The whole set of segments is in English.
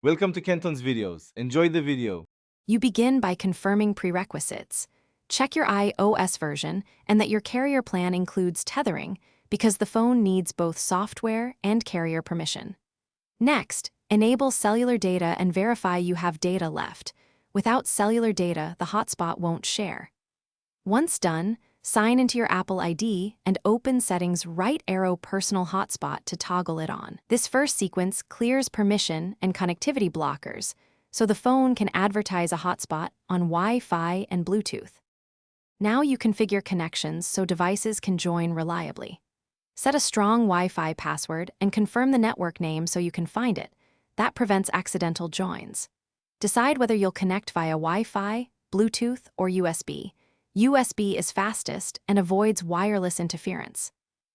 Welcome to Kenton's videos. Enjoy the video. You begin by confirming prerequisites. Check your iOS version and that your carrier plan includes tethering because the phone needs both software and carrier permission. Next, enable cellular data and verify you have data left. Without cellular data, the hotspot won't share. Once done, sign into your Apple ID and open Settings right arrow Personal Hotspot to toggle it on. This first sequence clears permission and connectivity blockers, so the phone can advertise a hotspot on Wi-Fi and Bluetooth. Now you configure connections so devices can join reliably. Set a strong Wi-Fi password and confirm the network name so you can find it. That prevents accidental joins. Decide whether you'll connect via Wi-Fi, Bluetooth, or USB. USB is fastest and avoids wireless interference.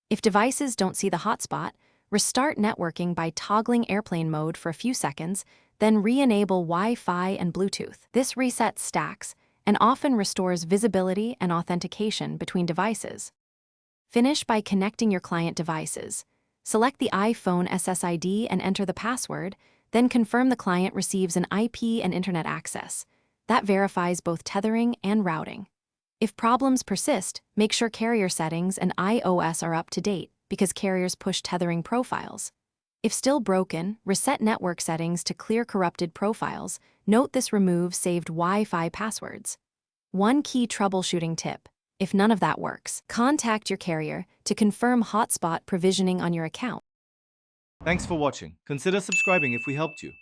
If devices don't see the hotspot, restart networking by toggling airplane mode for a few seconds, then re-enable Wi-Fi and Bluetooth. This resets stacks and often restores visibility and authentication between devices. Finish by connecting your client devices. Select the iPhone SSID and enter the password, then confirm the client receives an IP and internet access. That verifies both tethering and routing. If problems persist, make sure carrier settings and iOS are up to date because carriers push tethering profiles. If still broken, reset network settings to clear corrupted profiles. Note this removes saved Wi-Fi passwords. One key troubleshooting tip: if none of that works, contact your carrier to confirm hotspot provisioning on your account. Thanks for watching. Consider subscribing if we helped you.